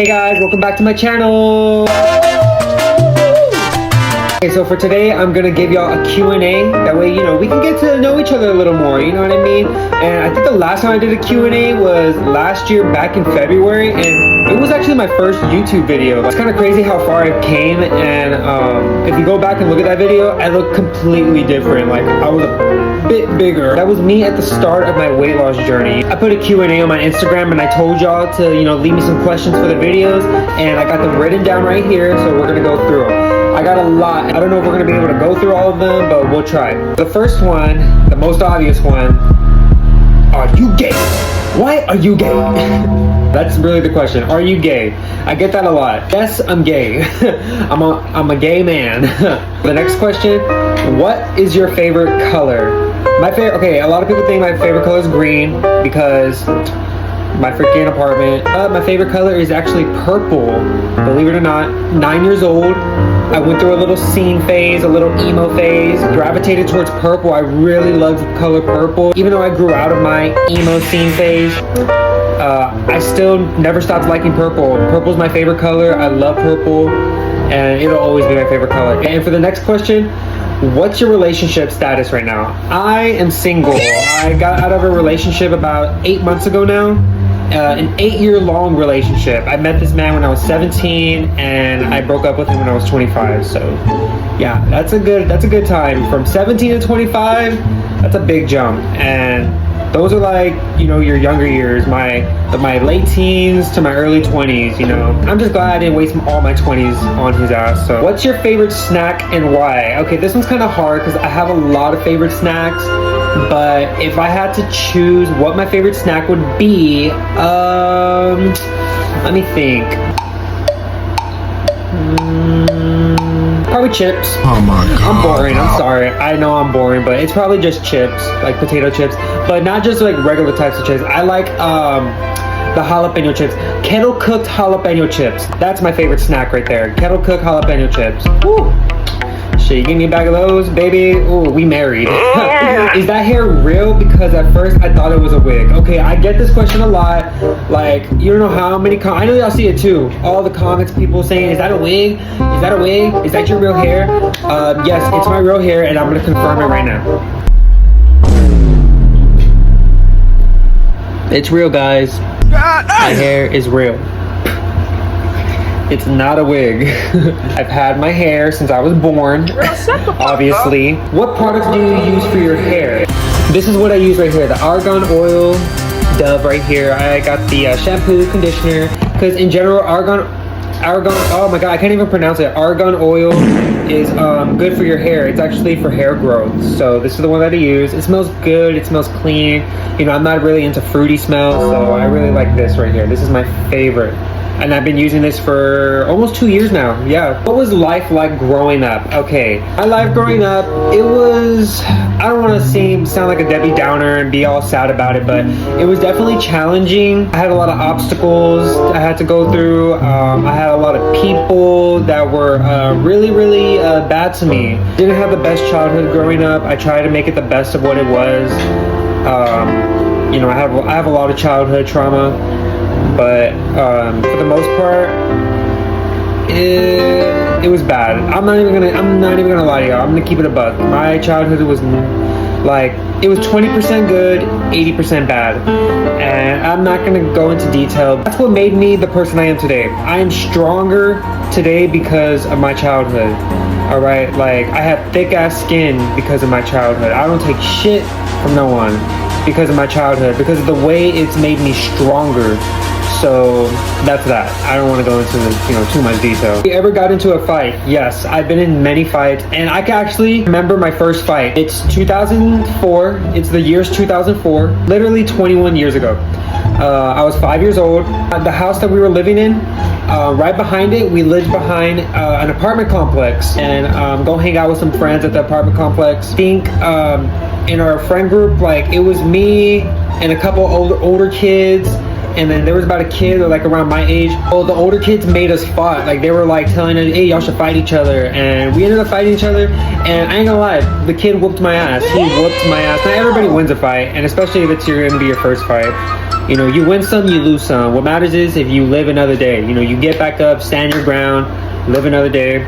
Hey guys, welcome back to my channel. Okay, so for today, I'm gonna give y'all a Q&A. That way, we can get to know each other a little more, you know what I mean? And I think the last time I did a Q&A was last year, back in February, and it was actually my first YouTube video. It's kind of crazy how far I came, and if you go back and look at that video, I look completely different. Like, I was a bit bigger. That was me at the start of my weight loss journey. I put a Q&A on my Instagram, and I told y'all to, leave me some questions for the videos, and I got them written down right here, so we're gonna go through them. I got a lot. I don't know if we're gonna be able to go through all of them, but we'll try. The first one, the most obvious one, are you gay? Why are you gay? That's really the question. Are you gay? I get that a lot. Yes, I'm gay. I'm a gay man. The next question, what is your favorite color? Okay, a lot of people think my favorite color is green because my freaking apartment. My favorite color is actually purple. Believe it or not, 9 years old. I went through a little scene phase, a little emo phase, gravitated towards purple. I really love the color purple. Even though I grew out of my emo scene phase, I still never stopped liking purple. Purple's my favorite color. I love purple, and it'll always be my favorite color. And for the next question, what's your relationship status right now? I am single. I got out of a relationship about 8 months ago now. An 8-year-long relationship. I met this man when I was 17, and I broke up with him when I was 25. So, yeah, that's a good time. From 17 to 25, that's a big jump. And those are like, your younger years, my late teens to my early 20s. I'm just glad I didn't waste all my 20s on his ass. So, what's your favorite snack and why? Okay, this one's kind of hard because I have a lot of favorite snacks. But if I had to choose what my favorite snack would be, let me think. Probably chips. Oh my god. I'm boring, I'm sorry. I know I'm boring, but it's probably just chips, like potato chips. But not just like regular types of chips. I like the jalapeno chips. Kettle cooked jalapeno chips. That's my favorite snack right there. Kettle cooked jalapeno chips. Woo! Shit, you give me a bag of those, baby. Ooh, we married. Is that hair real? Because at first I thought it was a wig. Okay, I get this question a lot. Like, you don't know how many I know y'all see it too. All the comments, people saying, is that a wig? Is that a wig? Is that your real hair? Yes, it's my real hair, and I'm gonna confirm it right now. It's real, guys. My hair is real. It's not a wig. I've had my hair since I was born, obviously. What products do you use for your hair? This is what I use right here, the argan oil Dove right here. I got the shampoo, conditioner, because in general, argan, oh my god, I can't even pronounce it. Argan oil is good for your hair. It's actually for hair growth. So this is the one that I use. It smells good, it smells clean. I'm not really into fruity smells, so I really like this right here. This is my favorite. And I've been using this for almost 2 years now. Yeah. What was life like growing up? Okay. My life growing up, it was, I don't want to sound like a Debbie Downer and be all sad about it, but it was definitely challenging. I had a lot of obstacles I had to go through. I had a lot of people that were really, really bad to me. Didn't have the best childhood growing up. I tried to make it the best of what it was. I have a lot of childhood trauma. But for the most part, it was bad. I'm not even gonna lie to y'all. I'm gonna keep it a buck. My childhood was like, it was 20% good, 80% bad, and I'm not gonna go into detail. That's what made me the person I am today. I am stronger today because of my childhood. All right, like, I have thick ass skin because of my childhood. I don't take shit from no one because of my childhood, because of the way it's made me stronger. So that's that. I don't want to go into too much detail. Have you ever got into a fight? Yes, I've been in many fights, and I can actually remember my first fight. It's 2004. It's the year's 2004. Literally 21 years ago. I was 5 years old. The house that we were living in, right behind it, we lived behind an apartment complex, and go hang out with some friends at the apartment complex. I think in our friend group, like, it was me and a couple older kids. and then there was about a kid like around my age. Well, the older kids made us fight. Like they were like telling us, hey, y'all should fight each other, and we ended up fighting each other. And I ain't gonna lie, the kid whooped my ass. He whooped my ass. Not everybody wins a fight, and especially if it's gonna be your first fight. You know, you win some, you lose some. What matters is if you live another day. You know, you get back up, stand your ground, live another day.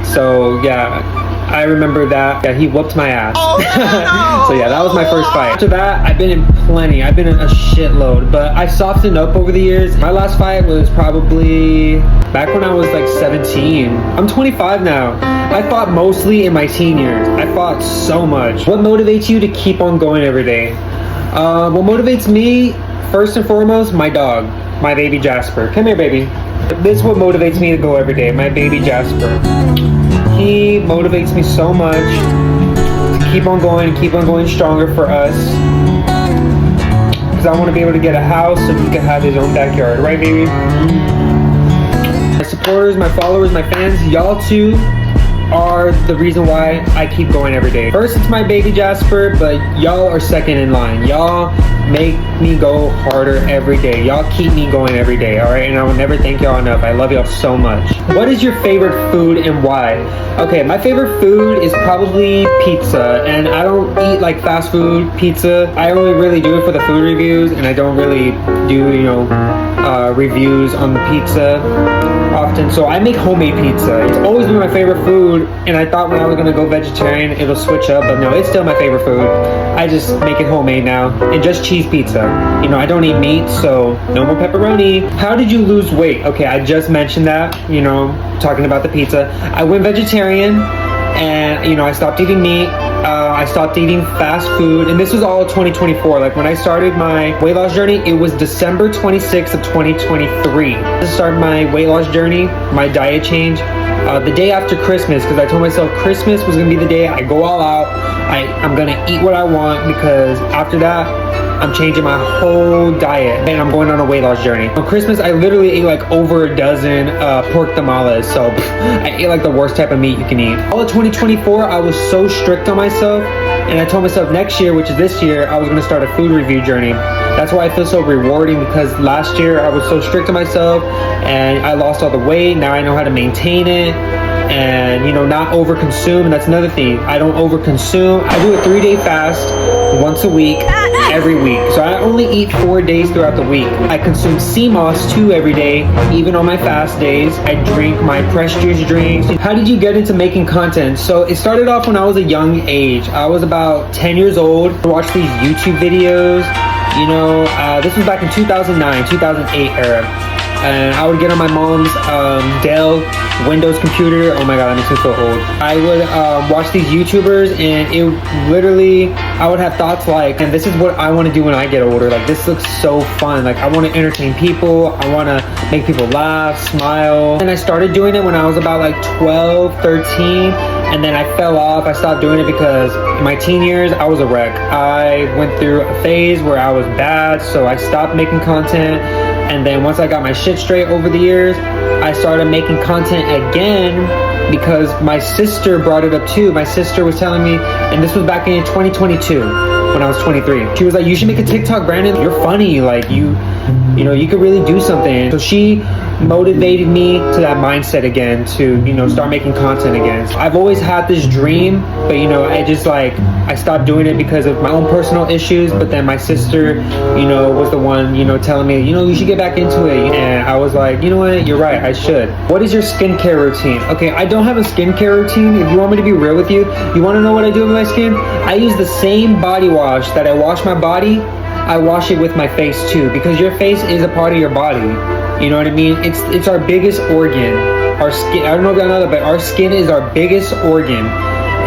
So yeah, I remember that. Yeah, he whooped my ass. Oh, no. So yeah, that was my first fight. After that, I've been in plenty. I've been in a shitload, but I softened up over the years. My last fight was probably back when I was like 17. I'm 25 now. I fought mostly in my teen years. I fought so much. What motivates you to keep on going every day? What motivates me, first and foremost, my dog, my baby Jasper. Come here, baby. This is what motivates me to go every day, my baby Jasper. He motivates me so much to keep on going stronger for us. Because I want to be able to get a house so he can have his own backyard. Right, baby? My supporters, my followers, my fans, y'all too are the reason why I keep going every day. First, it's my baby Jasper, but y'all are second in line. Y'all make me go harder every day. Y'all keep me going every day, all right? And I will never thank y'all enough. I love y'all so much. What is your favorite food and why? Okay, my favorite food is probably pizza, and I don't eat like fast food pizza. I only really do it for the food reviews, and I don't really do, you know, reviews on the pizza often. So I make homemade pizza. It's always been my favorite food, and I thought when I was gonna go vegetarian it'll switch up, but no, it's still my favorite food. I just make it homemade now, and just cheese pizza. You know, I don't eat meat, so no more pepperoni. How did you lose weight? Okay, I just mentioned that, you know, talking about the pizza. I went vegetarian, and you know, I stopped eating meat. I stopped eating fast food, and this was all 2024. Like when I started my weight loss journey, it was December 26th of 2023. I started my weight loss journey, my diet change, the day after Christmas, because I told myself Christmas was gonna be the day I go all out. I'm gonna eat what I want, because after that, I'm changing my whole diet and I'm going on a weight loss journey. On Christmas, I literally ate like over a dozen pork tamales. So I ate like the worst type of meat you can eat. All of 2024, I was so strict on myself, and I told myself next year, which is this year, I was gonna start a food review journey. That's why I feel so rewarding, because last year I was so strict on myself and I lost all the weight. Now I know how to maintain it and, you know, not overconsume. And that's another thing. I don't overconsume. I do a 3-day fast once a week, every week. So I only eat 4 days throughout the week. I consume sea moss too every day, even on my fast days. I drink my fresh juice drinks. How did you get into making content? So it started off when I was a young age. I was about 10 years old. I watched these YouTube videos. You know, this was back in 2009, 2008 era. And I would get on my mom's Dell Windows computer. Oh my god, that makes me feel old. I would watch these YouTubers, and it literally, I would have thoughts like, and this is what I want to do when I get older. Like, this looks so fun. Like, I want to entertain people. I want to make people laugh, smile. And I started doing it when I was about like 12, 13. And then I fell off. I stopped doing it because in my teen years, I was a wreck. I went through a phase where I was bad, so I stopped making content. And then once I got my shit straight over the years, I started making content again because my sister brought it up too. My sister was telling me, and this was back in 2022 when I was 23. She was like, you should make a TikTok, Brandon. You're funny. Like, you know, you could really do something. So she motivated me to that mindset again, to, you know, start making content again. I've always had this dream, but, you know, I stopped doing it because of my own personal issues. But then my sister, you know, was the one, you know, telling me, you know, you should get back into it. And I was like, you know what, you're right, I should. What is your skincare routine? Okay, I don't have a skincare routine. If you want me to be real with you, you want to know what I do with my skin? I use the same body wash that I wash my body, I wash it with my face too, because your face is a part of your body. You know what I mean? It's our biggest organ. Our skin, I don't know if y'all know that, but our skin is our biggest organ,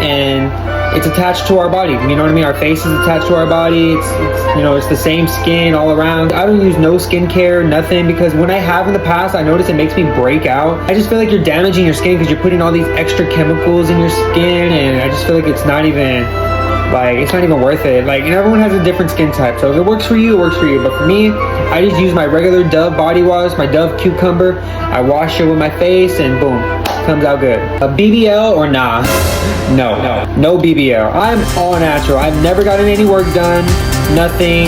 and it's attached to our body. You know what I mean? Our face is attached to our body. It's you know, it's the same skin all around. I don't use no skincare, nothing, because when I have in the past, I notice it makes me break out. I just feel like you're damaging your skin because you're putting all these extra chemicals in your skin, and I just feel like it's not even worth it. Like, and everyone has a different skin type, so if it works for you, it works for you. But for me, I just use my regular Dove body wash, my Dove cucumber. I wash it with my face, and boom, comes out good. A BBL or nah? No BBL. I'm all natural. I've never gotten any work done, nothing,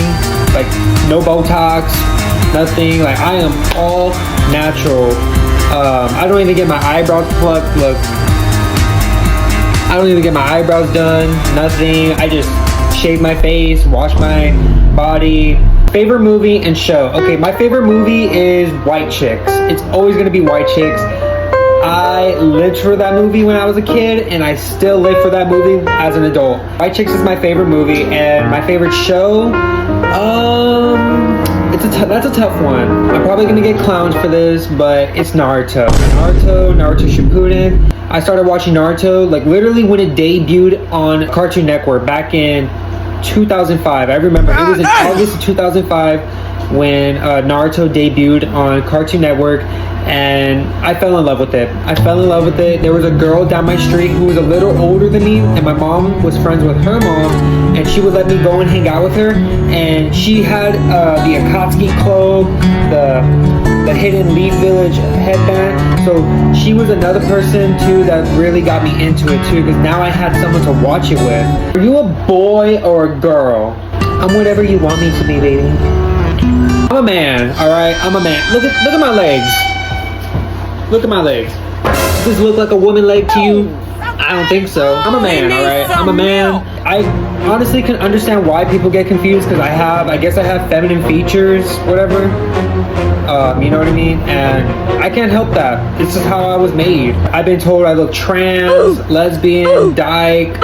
like no Botox, nothing. Like, I am all natural. I don't even get my eyebrows plucked. Look, I don't even get my eyebrows done, nothing. I just shave my face, wash my body. Favorite movie and show. Okay, my favorite movie is White Chicks. It's always gonna be White Chicks. I lived for that movie when I was a kid, and I still live for that movie as an adult. White Chicks is my favorite movie, and my favorite show, that's a tough one. I'm probably gonna get clowned for this, but it's Naruto. Naruto Shippuden. I started watching Naruto like literally when it debuted on Cartoon Network back in 2005. I remember it was in August of 2005 when Naruto debuted on Cartoon Network, and I fell in love with it. There was a girl down my street who was a little older than me, and my mom was friends with her mom, and she would let me go and hang out with her, and she had the Akatsuki cloak, the Hidden Leaf Village headband. So she was another person too that really got me into it too, because now I had someone to watch it with. Are you a boy or a girl? I'm whatever you want me to be, baby. I'm a man, alright? I'm a man. Look at my legs. Look at my legs. Does this look like a woman leg to you? I don't think so. I'm a man, alright? I'm a man. I honestly can understand why people get confused, because I guess I have feminine features, whatever. You know what I mean? And I can't help that. This is how I was made. I've been told I look trans, lesbian, dyke.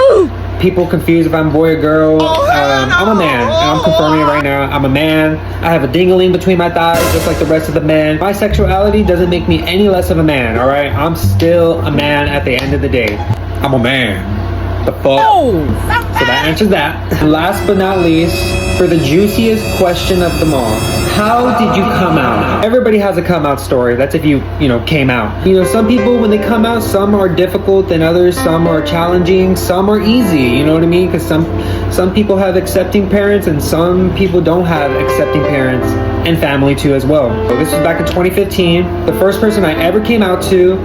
People confused if I'm a boy or girl. I'm a man, and I'm confirming it right now. I'm a man. I have a dingling between my thighs, just like the rest of the men. My sexuality doesn't make me any less of a man, alright? I'm still a man at the end of the day. I'm a man. The fuck? So that answers that. And last but not least, for the juiciest question of them all. How did you come out? Everybody has a come out story. That's if you came out. Some people, when they come out, some are difficult than others. Some are challenging. Some are easy. You know what I mean? Because some people have accepting parents, and some people don't have accepting parents and family too as well. So this was back in 2015. The first person I ever came out to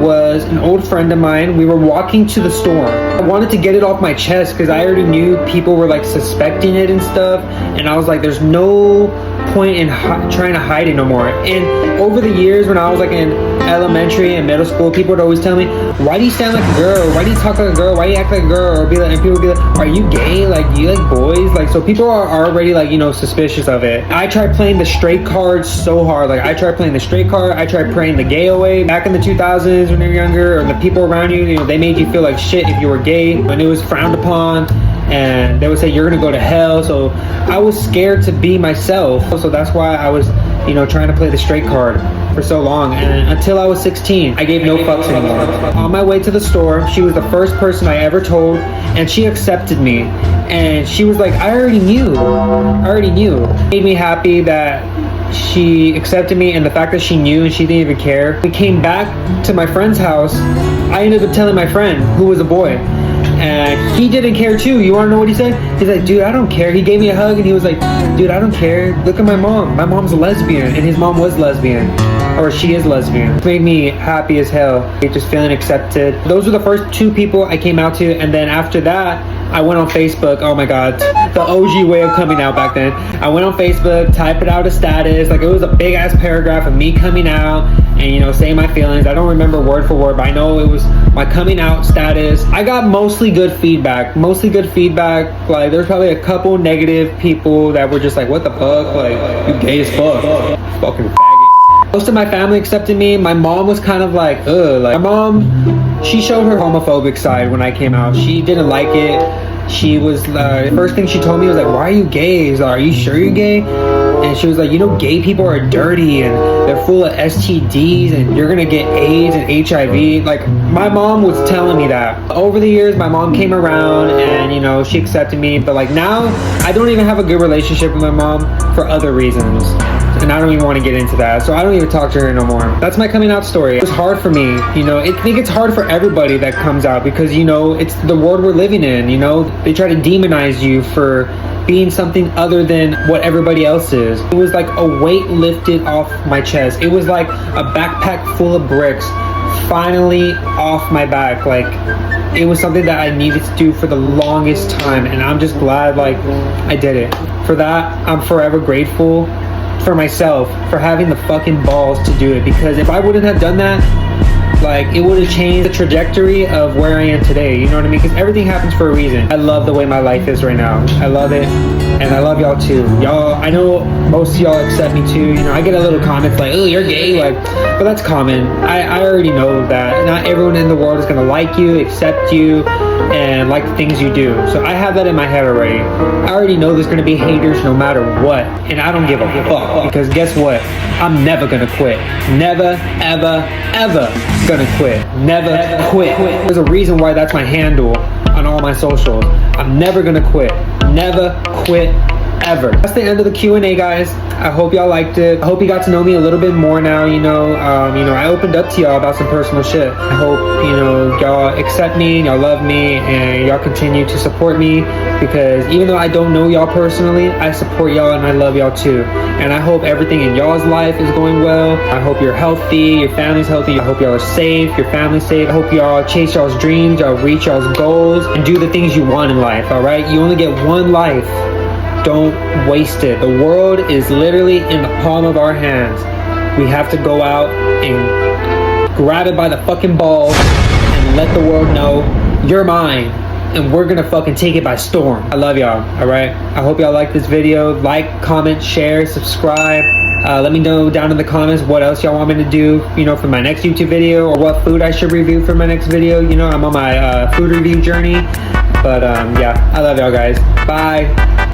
was an old friend of mine. We were walking to the store. I wanted to get it off my chest because I already knew people were like suspecting it and stuff, and I was like, there's no point in trying to hide it no more. And over the years, when I was like in elementary and middle school, people would always tell me, why do you sound like a girl? Why do you talk like a girl? Why do you act like a girl? Or and people would be like, are you gay? Like, do you like boys? Like, so people are already like, suspicious of it. I tried playing the straight card so hard. Like, I tried playing the straight card. I tried playing the gay away. Back in the 2000s when you were younger, or the people around you, they made you feel like shit if you were gay, and it was frowned upon. And they would say you're gonna go to hell. So I was scared to be myself. So that's why I was, trying to play the straight card for so long. And until I was 16, I gave no fucks anymore. On my way to the store, she was the first person I ever told, and she accepted me. And she was like, I already knew. It made me happy that she accepted me, and the fact that she knew and she didn't even care. We came back to my friend's house. I ended up telling my friend, who was a boy, and he didn't care too. You wanna know what he said? He's like, dude, I don't care. He gave me a hug and he was like, dude, I don't care. Look at my mom. My mom's a lesbian, and his mom was lesbian. Or she is lesbian. It made me happy as hell. Just feeling accepted. Those were the first two people I came out to, and then after that, I went on Facebook. Oh my god, the OG way of coming out back then. I went on Facebook, typed out a status. Like, it was a big ass paragraph of me coming out and saying my feelings. I don't remember word for word, but I know it was my coming out status. I got mostly good feedback. Like, there's probably a couple negative people that were just like, what the fuck? Like, you gay as fuck. Fucking faggot. Most of my family accepted me. My mom was kind of like, ugh. Like, my mom, she showed her homophobic side when I came out. She didn't like it. She was, the first thing she told me was like, why are you gay? Like, are you sure you're gay? And she was like, gay people are dirty and they're full of STDs and you're gonna get AIDS and HIV. Like, my mom was telling me that. Over the years, my mom came around and, she accepted me. But like, now, I don't even have a good relationship with my mom for other reasons. And I don't even want to get into that, so I don't even talk to her no more. That's my coming out story. It was hard for me, I think it's hard for everybody that comes out, because it's the world we're living in. They try to demonize you for being something other than what everybody else is. It was like a weight lifted off my chest. It was like a backpack full of bricks finally off my back. Like, it was something that I needed to do for the longest time, and I'm just glad, like, I did it. For that, I'm forever grateful. for myself for having the fucking balls to do it, because if I wouldn't have done that, like, it would have changed the trajectory of where I am today, you know what I mean? Because everything happens for a reason. I love the way my life is right now. I love it, and I love y'all too. Y'all, I know most of y'all accept me too. You know, I get a little comments like, oh, you're gay, like, but that's common. I already know that not everyone in the world is gonna like you, accept you, and like the things you do. So I have that in my head already. I already know there's gonna be haters no matter what, and I don't give a fuck, because guess what? I'm never gonna quit. Never, ever, ever gonna quit. Never quit. There's a reason why that's my handle on all my socials. I'm never gonna quit. Never quit ever. That's the end of the Q&A, guys. I hope y'all liked it. I hope you got to know me a little bit more now. You know, I opened up to y'all about some personal shit. I hope, y'all accept me, y'all love me, and y'all continue to support me, because even though I don't know y'all personally, I support y'all and I love y'all too. And I hope everything in y'all's life is going well. I hope you're healthy, your family's healthy. I hope y'all are safe, your family's safe. I hope y'all chase y'all's dreams, y'all reach y'all's goals, and do the things you want in life, all right? You only get one life. Don't waste it. The world is literally in the palm of our hands. We have to go out and grab it by the fucking balls and let the world know you're mine, and we're gonna fucking take it by storm. I love y'all, alright? I hope y'all like this video. Like, comment, share, subscribe. Let me know down in the comments what else y'all want me to do, for my next YouTube video, or what food I should review for my next video. I'm on my food review journey. But yeah, I love y'all guys. Bye.